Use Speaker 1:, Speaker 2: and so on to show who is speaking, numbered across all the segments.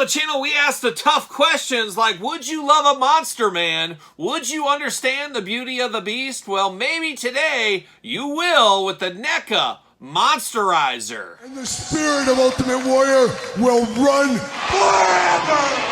Speaker 1: the channel, we ask the tough questions like, would you love a monster man? Would you understand the beauty of the beast? Well, maybe today you will with the NECA Monsterizer.
Speaker 2: And the spirit of Ultimate Warrior will run forever!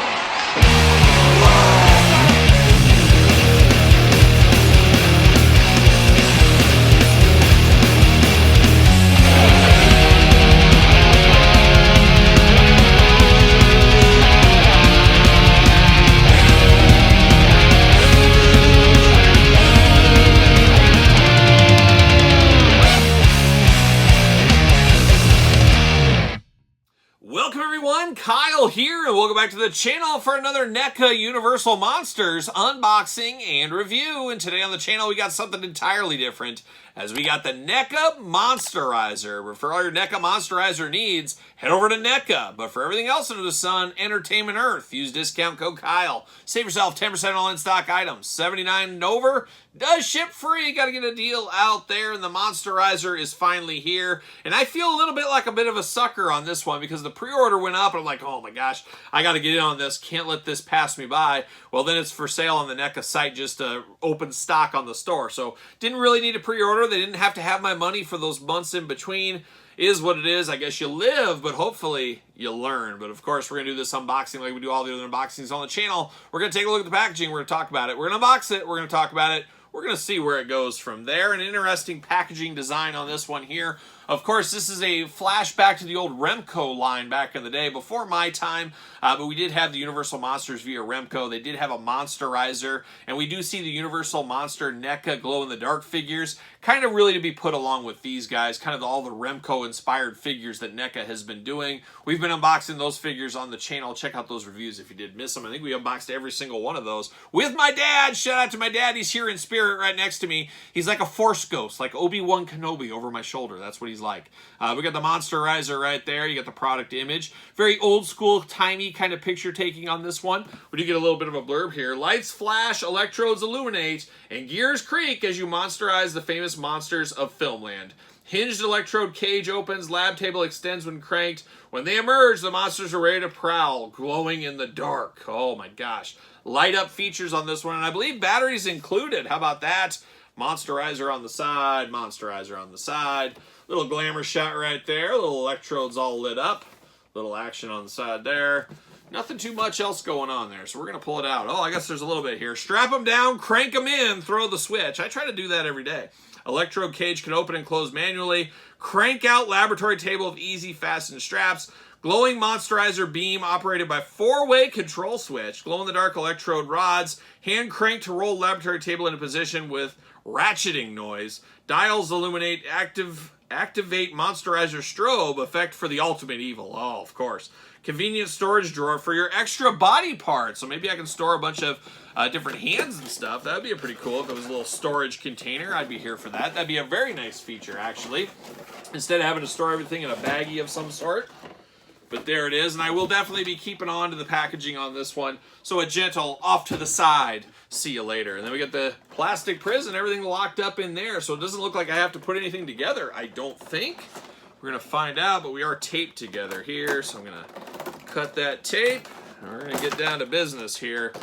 Speaker 1: Welcome everyone, Kyle here, and welcome back to the channel for another NECA Universal Monsters unboxing and review. And today on the channel we got something entirely different, as we got the NECA Monsterizer. But for all your NECA Monsterizer needs, head over to NECA. But for everything else under the sun, Entertainment Earth, use discount code Kyle. Save yourself 10% on all in-stock items. $79 and over, does ship free. Got to get a deal out there, and the Monsterizer is finally here. And I feel a little bit like a bit of a sucker on this one because the pre-order went up, and I'm like, oh my gosh, I got to get in on this. Can't let this pass me by. Well, then it's for sale on the NECA site, just open stock on the store. So didn't really need a pre-order. They didn't have to have my money for those months in between. Is what it is. I guess you live, but hopefully you learn. But of course, we're going to do this unboxing like we do all the other unboxings on the channel. We're going to take a look at the packaging. We're going to talk about it. We're going to unbox it. We're going to talk about it. We're going to see where it goes from there. An interesting packaging design on this one here. Of course, this is a flashback to the old Remco line back in the day, before my time, but we did have the Universal Monsters via Remco. They did have a Monsterizer, and we do see the Universal Monster NECA glow-in-the-dark figures, kind of really to be put along with these guys, kind of all the Remco-inspired figures that NECA has been doing. We've been unboxing those figures on the channel. Check out those reviews if you did miss them. I think we unboxed every single one of those with my dad. Shout out to my dad. He's here in spirit right next to me. He's like a Force ghost, like Obi-Wan Kenobi over my shoulder. That's what he's like. We got the Monsterizer right there. You got the product image. Very old school, timey kind of picture taking on this one. We do get a little bit of a blurb here. Lights flash, electrodes illuminate, and gears creak as you monsterize the famous monsters of Filmland. Hinged electrode cage opens, lab table extends when cranked. When they emerge, the monsters are ready to prowl, glowing in the dark. Oh my gosh. Light up features on this one, and I believe batteries included. How about that? Monsterizer on the side, Monsterizer on the side. Little glamour shot right there. Little electrodes all lit up. Little action on the side there. Nothing too much else going on there, so we're going to pull it out. Oh, I guess there's a little bit here. Strap them down, crank them in, throw the switch. I try to do that every day. Electrode cage can open and close manually. Crank out laboratory table of easy fastened straps. Glowing Monsterizer beam operated by 4-way control switch. Glow-in-the-dark electrode rods. Hand crank to roll laboratory table into position with ratcheting noise. Dials illuminate activate Monsterizer strobe effect for the ultimate evil. Oh, of course. Convenient storage drawer for your extra body parts. So maybe I can store a bunch of different hands and stuff. That would be pretty cool if it was a little storage container. I'd be here for that. That'd be a very nice feature, actually. Instead of having to store everything in a baggie of some sort. But there it is, and I will definitely be keeping on to the packaging on this one. So a gentle off to the side. See you later. And then we got the plastic prison, everything locked up in there, so it doesn't look like I have to put anything together, I don't think. We're going to find out, but we are taped together here, so I'm going to cut that tape. And we're going to get down to business here.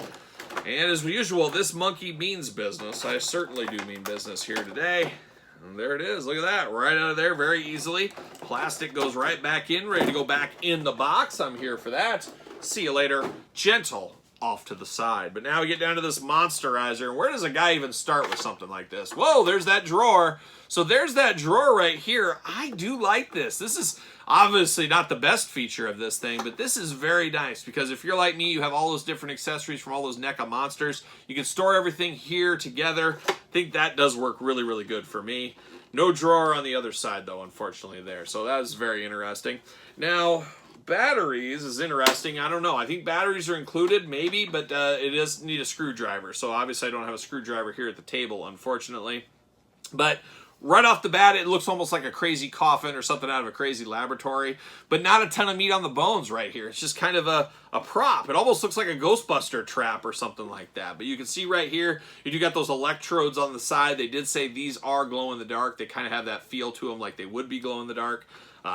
Speaker 1: And as usual, this monkey means business. I certainly do mean business here today. And there it is. Look at that. Right out of there very easily. Plastic goes right back in, ready to go back in the box. I'm here for that. See you later. Gentle off to the side. But now we get down to this Monsterizer. Where does a guy even start with something like this? Whoa, there's that drawer. So there's that drawer right here. I do like this. This is obviously not the best feature of this thing, but this is very nice because if you're like me, you have all those different accessories from all those NECA monsters. You can store everything here together. I think that does work really, really good for me. No drawer on the other side, though, unfortunately, there. So that is very interesting. Now, batteries is interesting. I don't know. I think batteries are included, maybe, but it does need a screwdriver. So obviously I don't have a screwdriver here at the table, unfortunately. But right off the bat, it looks almost like a crazy coffin or something out of a crazy laboratory, but not a ton of meat on the bones right here. It's just kind of a prop. It almost looks like a Ghostbuster trap or something like that. But you can see right here, you do got those electrodes on the side. They did say these are glow in the dark. They kind of have that feel to them like they would be glow in the dark.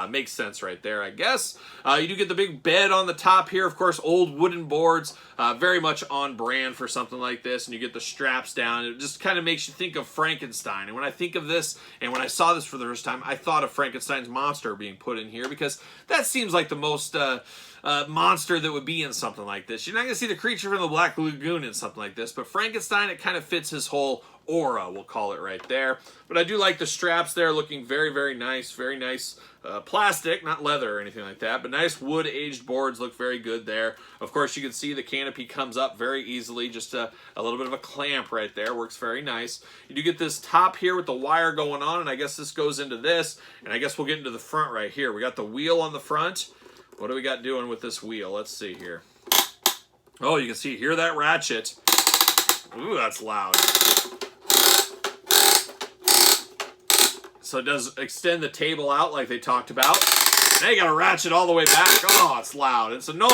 Speaker 1: Makes sense right there, I guess. You do get the big bed on the top here. Of course, old wooden boards, very much on brand for something like this. And you get the straps down. It just kind of makes you think of Frankenstein. And when I think of this, and when I saw this for the first time, I thought of Frankenstein's monster being put in here, because that seems like the most monster that would be in something like this. You're not going to see the creature from the Black Lagoon in something like this, but Frankenstein, it kind of fits his whole aura, we'll call it right there. But I do like the straps there, looking very, very nice. Very nice plastic, not leather or anything like that, but nice wood aged boards look very good there. Of course, you can see the canopy comes up very easily, just a little bit of a clamp right there, works very nice. You do get this top here with the wire going on, and I guess this goes into this, and I guess we'll get into the front right here. We got the wheel on the front. What do we got doing with this wheel? Let's see here. Oh, you can see, hear that ratchet. Ooh, that's loud. So it does extend the table out like they talked about. Now you gotta ratchet all the way back. Oh, it's loud. It's annoying.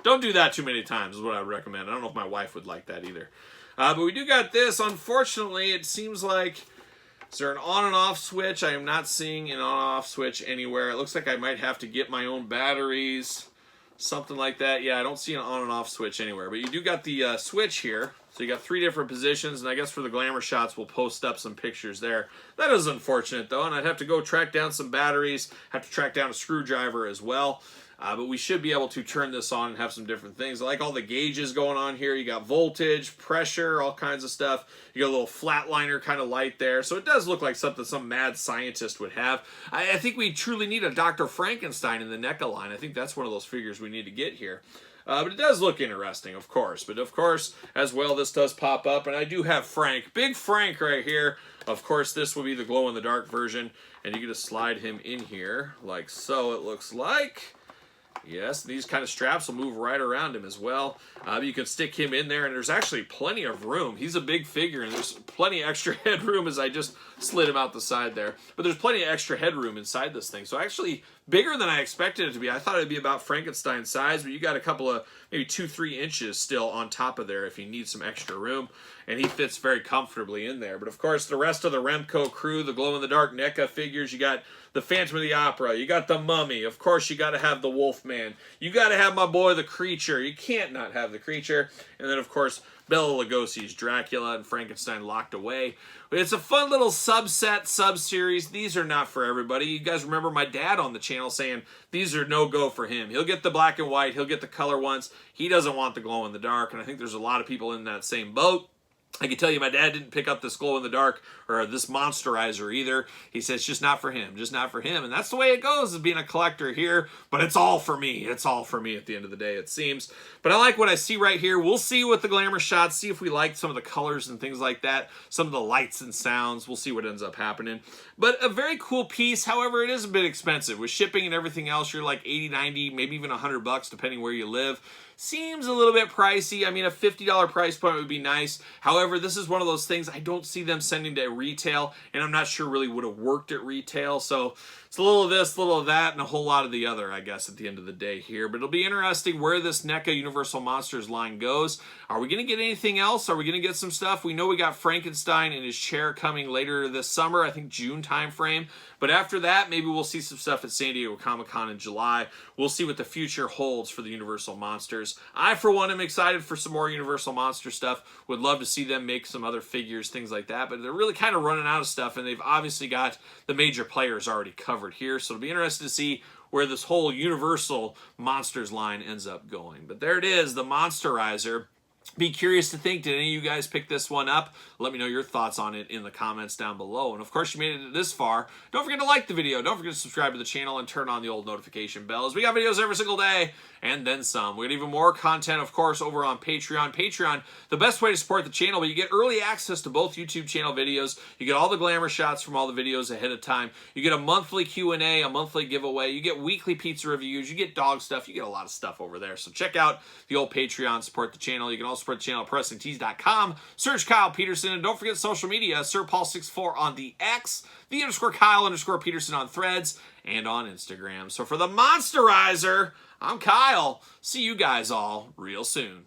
Speaker 1: Don't do that too many times is what I would recommend. I don't know if my wife would like that either. But we do got this. Unfortunately, it seems like, is there an on and off switch? I am not seeing an on and off switch anywhere. It looks like I might have to get my own batteries. Something like that. Yeah, I don't see an on and off switch anywhere. But you do got the switch here. So you got 3 different positions, and I guess for the glamour shots, we'll post up some pictures there. That is unfortunate, though, and I'd have to go track down some batteries, have to track down a screwdriver as well. But we should be able to turn this on and have some different things. I like all the gauges going on here. You got voltage, pressure, all kinds of stuff. You got a little flatliner kind of light there. So it does look like something some mad scientist would have. I think we truly need a Dr. Frankenstein in the NECA line. I think that's one of those figures we need to get here. But it does look interesting, of course. But of course, as well, this does pop up. And I do have Frank, Big Frank right here. Of course, this will be the glow-in-the-dark version. And you can just slide him in here like so, it looks like. Yes, these kind of straps will move right around him as well. You can stick him in there, and there's actually plenty of room. He's a big figure, and there's plenty of extra headroom as I just slid him out the side there. But there's plenty of extra headroom inside this thing. So actually bigger than I expected it to be. I thought it'd be about Frankenstein size, but you got a couple of maybe 2-3 inches still on top of there if you need some extra room. And he fits very comfortably in there. But of course, the rest of the Remco crew, the glow-in-the-dark NECA figures, you got the Phantom of the Opera, you got the Mummy, of course you got to have the Wolfman, you got to have my boy the Creature, you can't not have the Creature, and then of course Bela Lugosi's Dracula and Frankenstein locked away. It's a fun little subset, sub-series. These are not for everybody. You guys remember my dad on the channel saying these are no-go for him. He'll get the black and white, he'll get the color ones, he doesn't want the glow-in-the-dark, and I think there's a lot of people in that same boat. I can tell you my dad didn't pick up this glow-in-the-dark or this Monsterizer either. He says it's just not for him, just not for him. And that's the way it goes as being a collector here. But it's all for me. It's all for me at the end of the day, it seems. But I like what I see right here. We'll see with the glamour shots, see if we like some of the colors and things like that, some of the lights and sounds. We'll see what ends up happening. But a very cool piece. However, it is a bit expensive. With shipping and everything else, you're like 80, 90, maybe even $100 depending where you live. Seems a little bit pricey. I mean, a $50 price point would be nice. However, this is one of those things I don't see them sending to retail, and I'm not sure really would have worked at retail. So it's a little of this, a little of that, and a whole lot of the other, I guess, at the end of the day here. But it'll be interesting where this NECA Universal Monsters line goes. Are we going to get anything else? Are we going to get some stuff? We know we got Frankenstein and his chair coming later this summer, I think June time frame. But after that, maybe we'll see some stuff at San Diego Comic-Con in July. We'll see what the future holds for the Universal Monsters. I, for one, am excited for some more Universal Monster stuff. Would love to see them make some other figures, things like that. But they're really kind of running out of stuff, and they've obviously got the major players already covered here. So it'll be interesting to see where this whole Universal Monsters line ends up going. But there it is, the Monsterizer. Be curious to think, did any of you guys pick this one up? Let me know your thoughts on it in the comments down below. And of course, you made it this far. Don't forget to like the video. Don't forget to subscribe to the channel and turn on the old notification bells. We got videos every single day and then some. We got even more content, of course, over on Patreon. Patreon, the best way to support the channel, but you get early access to both YouTube channel videos. You get all the glamour shots from all the videos ahead of time. You get a monthly Q&A, a monthly giveaway. You get weekly pizza reviews. You get dog stuff. You get a lot of stuff over there. So check out the old Patreon, support the channel. You can also support the channel at PressingTees.com. Search Kyle Peterson, and don't forget social media, SirPaul64 on the X, _Kyle_Peterson on Threads, and on Instagram. So for the Monsterizer, I'm Kyle. See you guys all real soon.